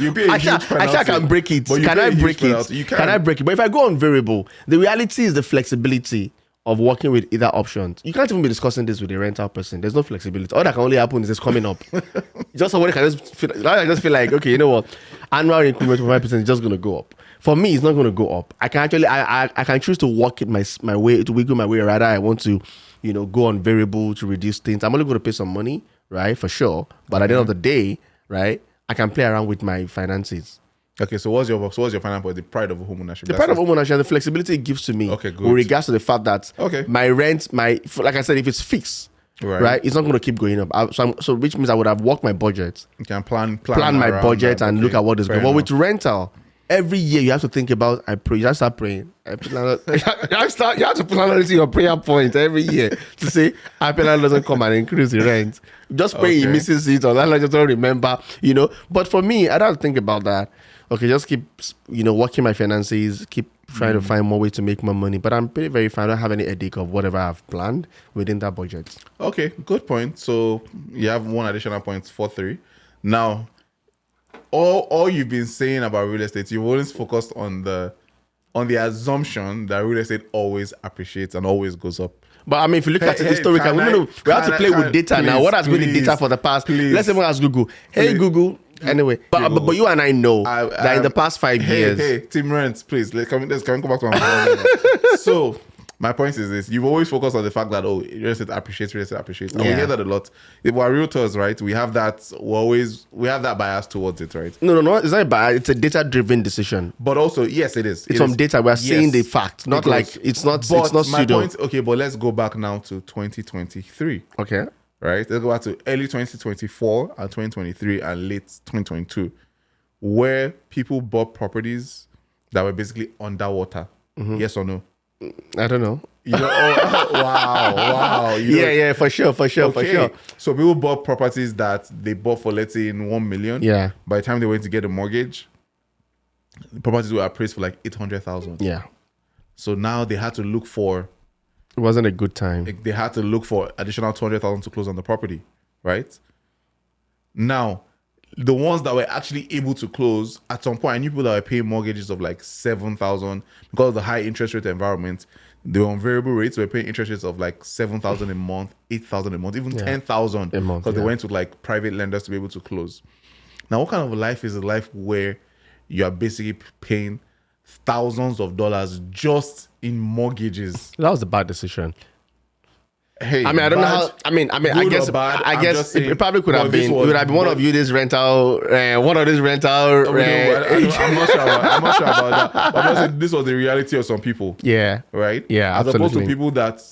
you pay a huge penalty. Actually, I can break it. Can I break it? You can I break it? But if I go on variable, the reality is the flexibility of working with either options. You can't even be discussing this with a rental person. There's no flexibility. All that can only happen is it's coming up. Just somebody can just feel like, okay, you know what? Annual increment of 5% is just going to go up. For me, it's not going to go up. I can actually, I can choose to work it my way, to wiggle my way. Rather, I want to, go on variable to reduce things. I'm only going to pay some money, right? For sure. But at the end of the day, right, I can play around with my finances. Okay, so what's your final point? The pride of homeownership. The pride of homeownership, the flexibility it gives to me. Okay, good. With regards to the fact that my rent, like I said, if it's fixed, right, it's not going to keep going up. So which means I would have worked my budget. You can plan my budget and look at what is going on. But with rental, every year you have to think about. You have to start praying. You have to plan into your prayer point every year to say, I pray that doesn't come and increase the rent. Just pray he misses it, or that just don't remember. But for me, I don't think about that. Okay, just keep, working my finances, keep trying to find more ways to make more money. But I'm pretty very fine. I don't have any headache of whatever I've planned within that budget. Okay, good point. So you have one additional point, 4-3. Now, all you've been saying about real estate, you've always focused on the assumption that real estate always appreciates and always goes up. But I mean, if you look at it historically, we have to play with data now. What has been the data for the past? Let's even ask Google. Hey, Google. Anyway, but you and I know that in the past 5 years. Hey, Tim Rents, please, can we go back to my So, my point is this: you've always focused on the fact that real estate appreciates, and we hear that a lot. If we're realtors, right? We have that. We have that bias towards it, right? No, it's not bias. It's a data-driven decision. But also, yes, it is. It's from data. We're seeing the fact, not like it's not. It's not pseudo. Point, okay, but let's go back now to 2023. Okay. Right, let's go back to early 2024 and 2023 and late 2022, where people bought properties that were basically underwater. Yes or no? I don't know. Wow. Yeah, for sure. So people bought properties that they bought for, let's say, in 1 million. Yeah. By the time they went to get a mortgage, the properties were appraised for like 800,000. Yeah. So now they had to look for. It wasn't a good time. They had to look for additional 200,000 to close on the property, right? Now, the ones that were actually able to close, at some point, I knew people that were paying mortgages of like 7,000 because of the high interest rate environment. They were on variable rates. They were paying interest rates of like 7,000 a month, 8,000 a month, even 10,000 a month because they went with like private lenders to be able to close. Now, what kind of a life is a life where you are basically paying thousands of dollars just in mortgages? That was a bad decision. Hey, I mean, I don't know how. I mean, I guess, it probably could have been. It would have been one of you this rental, one of these rental. I'm not sure about that. But I'm just saying this was the reality of some people. Yeah. Right. Yeah. As absolutely. opposed to people that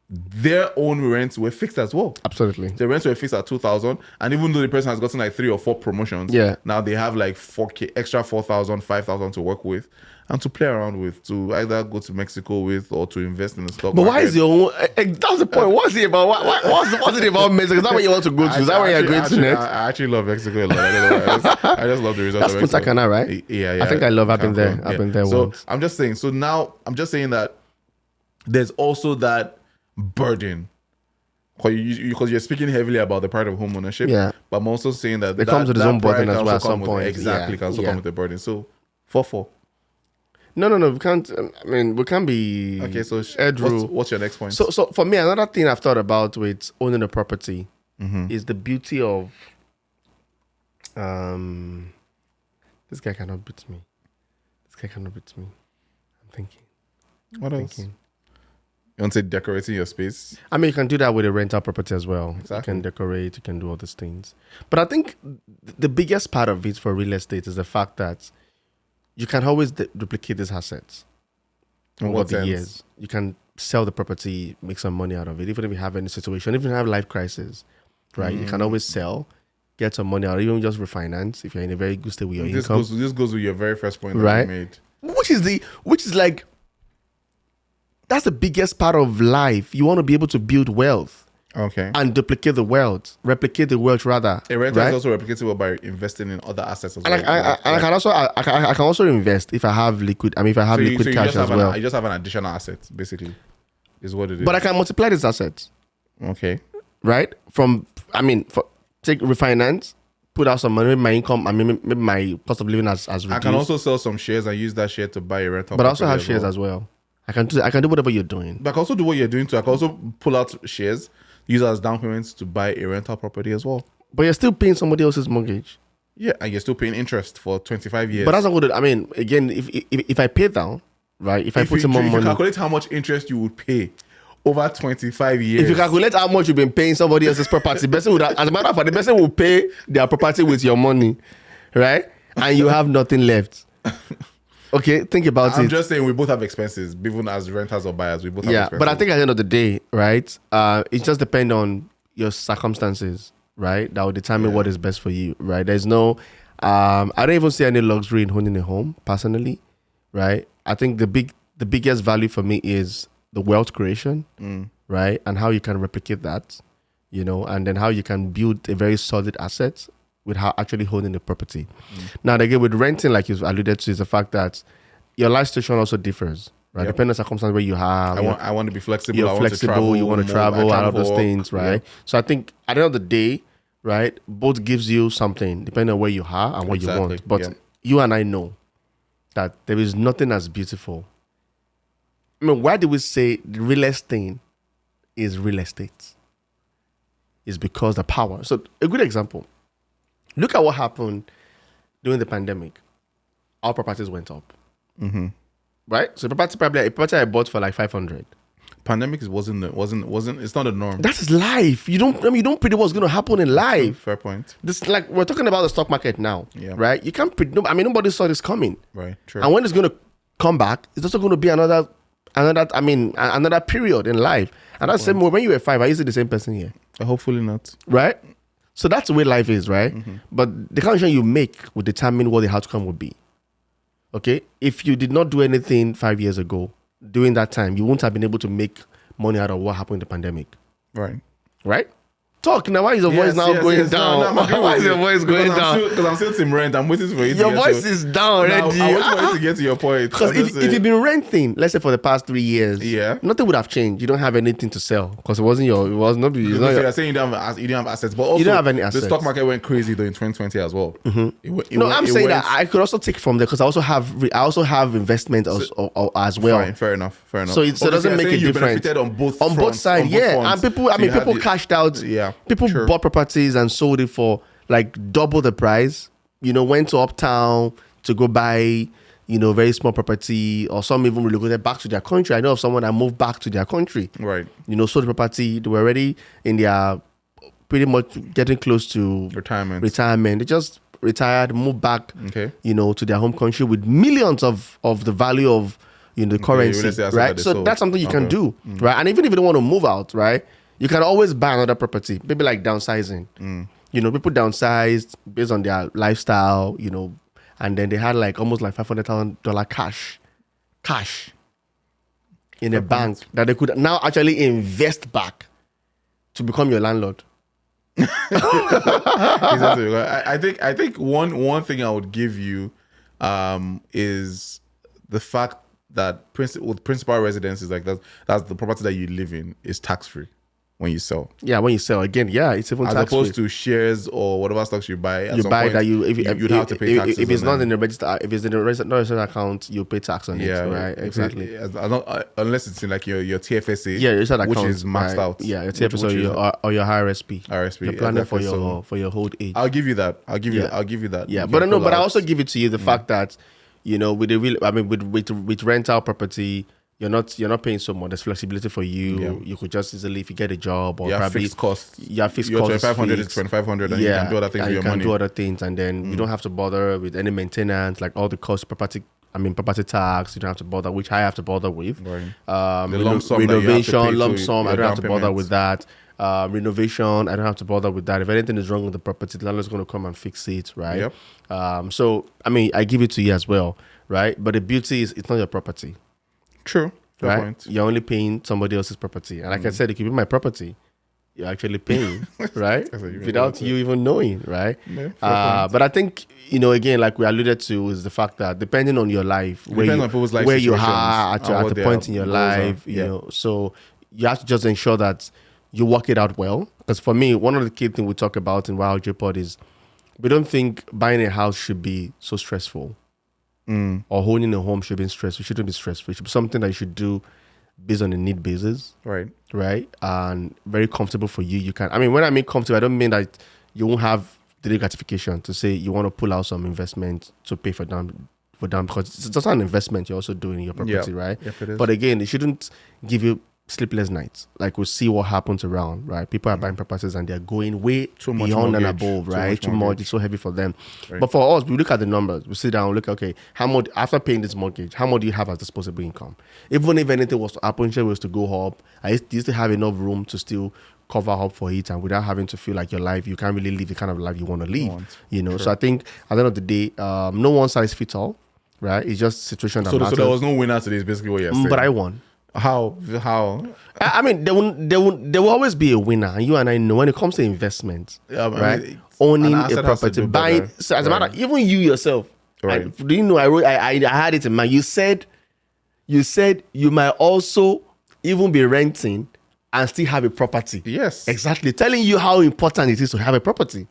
their own rents were fixed as well. Absolutely. The rents were fixed at 2,000, and even though the person has gotten like 3 or 4 promotions, now they have like 4K extra 4,000, 5,000 to work with. And to play around with, to either go to Mexico with or to invest in the stock market. But why is your own, that's the point. What's it about? What's it about Mexico? Is that where you want to go to? Is that where you're going to next? I actually love Mexico a lot. I don't know why. I just love the results of Mexico. That's Punta Cana, right? Yeah. I think I love having there. I've been there once. So I'm just saying. So now I'm just saying that there's also that burden. Because you're speaking heavily about the part of home ownership. Yeah. But I'm also saying that it comes with its own burden as well at some point. Exactly. Can also come with the burden. So 4-4. No, we can't. I mean, we can't be. Okay, so what's your next point? So for me, another thing I've thought about with owning a property is the beauty of. This guy cannot beat me. I'm thinking. What else? You want to say decorating your space? I mean, you can do that with a rental property as well. Exactly. You can decorate. You can do all these things. But I think the biggest part of it for real estate is the fact that you can always duplicate these assets over the years. You can sell the property, make some money out of it. Even if you have any situation, even if you have life crisis, right? You can always sell, get some money out, or even just refinance if you're in a very good state with your income. This goes with your very first point that you made. Which is like, that's the biggest part of life. You want to be able to build wealth. Okay. And replicate the wealth rather. A rental is also replicatable by investing in other assets as well. I can also invest if I have liquid. I mean, if I have liquid cash as well. You just have an additional asset, basically, is what it is. But I can multiply these assets. Okay. Right? Take refinance, put out some money, maybe my income, I mean, maybe my cost of living has reduced. I can also sell some shares and use that share to buy a rental. But I also have shares as well. I can do whatever you're doing. But I can also do what you're doing too. I can also pull out shares, use as down payments to buy a rental property as well. But you're still paying somebody else's mortgage. Yeah, and you're still paying interest for 25 years. But that's not good. I mean, again, if I pay down, right? If I put in more money. If you calculate how much interest you would pay over 25 years. If you calculate how much you've been paying somebody else's property, as a matter of fact, the person will pay their property with your money, right? And you have nothing left. Okay, think about it. I'm just saying we both have expenses, even as renters or buyers. We both have expenses. But I think at the end of the day, right, it just depends on your circumstances, right? That will determine what is best for you, right? There's no, I don't even see any luxury in owning a home, personally, right? I think the biggest value for me is the wealth creation, right? And how you can replicate that, and then how you can build a very solid asset without actually holding the property. Now, again, with renting, like you've alluded to, is the fact that your life situation also differs, right? Depending on the circumstance where you have. I want to be flexible. You're flexible. You want to travel, all of those things, right? Yeah. So I think at the end of the day, right, both gives you something depending on where you are and what you want. But you and I know that there is nothing as beautiful. I mean, why do we say the realest thing is real estate? It's because the power. So a good example. Look at what happened during the pandemic. Our properties went up. Right? So a property I bought for like 500. Pandemic wasn't it's not a norm. That is life. You don't predict what's going to happen in life. Fair point. This, like, we're talking about the stock market now. Yeah. Right? You can't predict. I mean, nobody saw this coming. Right. True. And when it's going to come back, it's also going to be another period in life. And that's the same way when you were 5, are you still the same person here? Hopefully not. Right? So that's the way life is, right? But the condition you make will determine what the outcome will be. Okay? If you did not do anything 5 years ago, during that time, you won't have been able to make money out of what happened in the pandemic. Right? Talk now. Why is your voice going down? Why is your voice going down? Because I'm still Team Rent. I'm waiting for you to your voice is down already. I'm waiting for you to get to your point. Because if you've been renting, let's say for the past 3 years, nothing would have changed. You don't have anything to sell because you're saying you don't have assets, but also you don't have any assets. The stock market went crazy though in 2020 as well. I'm saying that I could also take from there because I also have investment as well. Fine, fair enough. So it doesn't make a difference on both sides. Yeah, and people cashed out. Yeah. People bought properties and sold it for like double the price, went to Uptown to go buy, very small property, or some even relocated back to their country. I know of someone that moved back to their country. Right. Sold the property. They were already in their pretty much getting close to retirement. They just retired, moved back, to their home country with millions of the value of the currency, right? So that's something you can do, right? And even if you don't want to move out, right, you can always buy another property, maybe like downsizing. People downsized based on their lifestyle, and then they had like almost like $500,000 cash in a bank that they could now actually invest back to become your landlord. I think one thing I would give you is the fact that with principal residence is like that's the property that you live in is tax free when you sell. Yeah, when you sell again, it's even as tax opposed free. To shares or whatever stocks you buy. You buy that you'd have to pay taxes. If it's not in the register, if it's in the registered account, you pay tax on it. Right, exactly. Unless it's in like your TFSA, registered which account, is maxed out. Yeah, your TFSA or your RSP. You're planning for your old age. I'll give you that. I'll give you that. Yeah, but I also give it to you the fact that with the real, with rental property. You're not paying so much. There's flexibility for you. Yeah. You could just easily, if you get a job or probably fixed costs. Yeah, fixed your costs. 2,500 is 2,500, and you can do other things with your money. You can do other things, and then you don't have to bother with any maintenance, like all the cost, property tax. You don't have to bother, which I have to bother with. Right. Renovation, lump sum. I don't have to bother with that. Renovation, I don't have to bother with that. If anything is wrong with the property, the landlord's going to come and fix it, right? Yep. So I give it to you as well, right? But the beauty is it's not your property. True. Right? Point. You're only paying somebody else's property. And like I said, if you be my property, you're actually paying, right? Without you even knowing, right? Yeah, but I think, again, like we alluded to, is the fact that depending on your life, where you are at the point in your life, so you have to just ensure that you work it out well. Because for me, one of the key things we talk about in YRJ Pod is we don't think buying a house should be so stressful. Or owning a home should be stressful. It shouldn't be stressful. It should be something that you should do based on a need basis. Right. And very comfortable for you. You can, when I mean comfortable, I don't mean that you won't have the gratification to say you want to pull out some investment to pay for them, because it's just an investment you're also doing in your property, right? Yep, it is. But again, it shouldn't give you sleepless nights. Like we see what happens around, right? People are buying properties and they're going way too beyond and above, right? Too much. It's so heavy for them. Right. But for us, we look at the numbers. We sit down and look, okay, how much after paying this mortgage, how much do you have as disposable income? Even if anything was to happen, was to go up, I used to have enough room to still cover up for it, and without having to feel like your life, you can't really live the kind of life you want to live. Sure. So I think at the end of the day, no one size fits all, right? It's just situation that matters. So there was no winner today, is basically what you're saying. But I won. How? There will always be a winner. And you and I know when it comes to investment, right? Owning a property, buying. So as a matter, even you yourself, right? Do you know? I had it in mind. You said you might also even be renting and still have a property. Yes, exactly. Telling you how important it is to have a property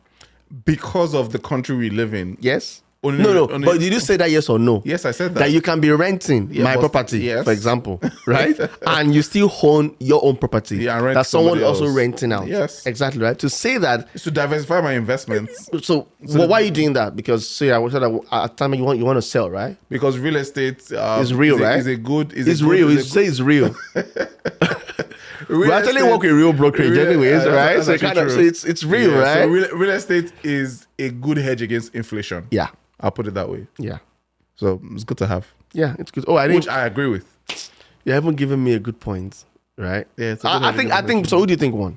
because of the country we live in. Yes. No. But did you say that yes or no? Yes, I said that. That you can be renting my property, for example, right? And you still own your own property. Yeah, that someone also renting out. Yes. Exactly, right? To say that... It's to diversify my investments. So why are you doing that? Because, I was at a time you want to sell, right? Because real estate... is real, right? Is a good... It's real. You say it's real. We actually work with real brokerage anyways, right? So it's real, right? So real estate is a good hedge against inflation. Yeah. I'll put it that way. Yeah. So it's good to have. Yeah, it's good. Which I agree with. You haven't given me a good point, right? Yeah. I think. So who do you think won?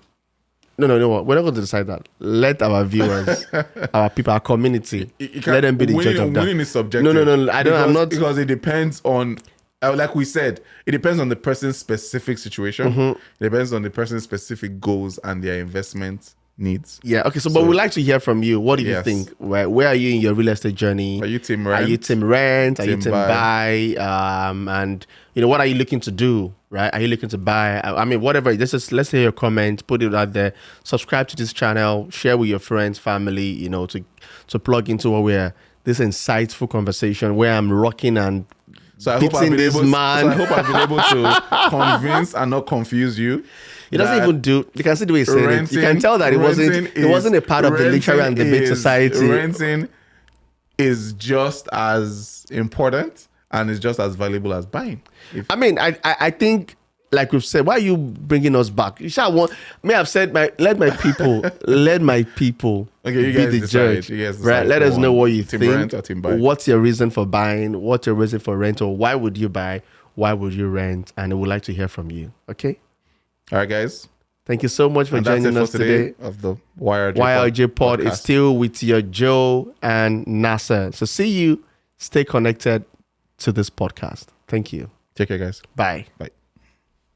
No. We're not going to decide that. Let our viewers, our people, our community, let them be the judge of that. Winning is subjective. No. I'm not, because it depends on. Like we said, it depends on the person's specific situation. It depends on the person's specific goals and their investment needs. Yeah, okay. So but we'd like to hear from you. What do you think? Where are you in your real estate journey? Are you team rent? Are you team rent? Are you team buy? And what are you looking to do? Right? Are you looking to buy? Whatever. Let's hear your comments. Put it out there. Subscribe to this channel. Share with your friends, family. To plug into this insightful conversation where I'm rocking and. So I hope I've been able to convince and not confuse you. It doesn't even do. You can see the way he said it. You can tell that it wasn't a part of the literary and debate society. Renting is just as important and it's just as valuable as buying. I think, like we've said, why are you bringing us back? You shall want. May have said, let my people, Okay, you be guys the decide. judge. You guys decide. Right? Let us know what you team think. Rent or team buy. What's your reason for buying? What's your reason for rental? Why would you buy? Why would you rent? And we would like to hear from you. Okay. All right, guys. Thank you so much for joining us today of the YRJ Pod. podcast. It's still with your Joe and Nasser. So see you. Stay connected to this podcast. Thank you. Take care, guys. Bye. Bye.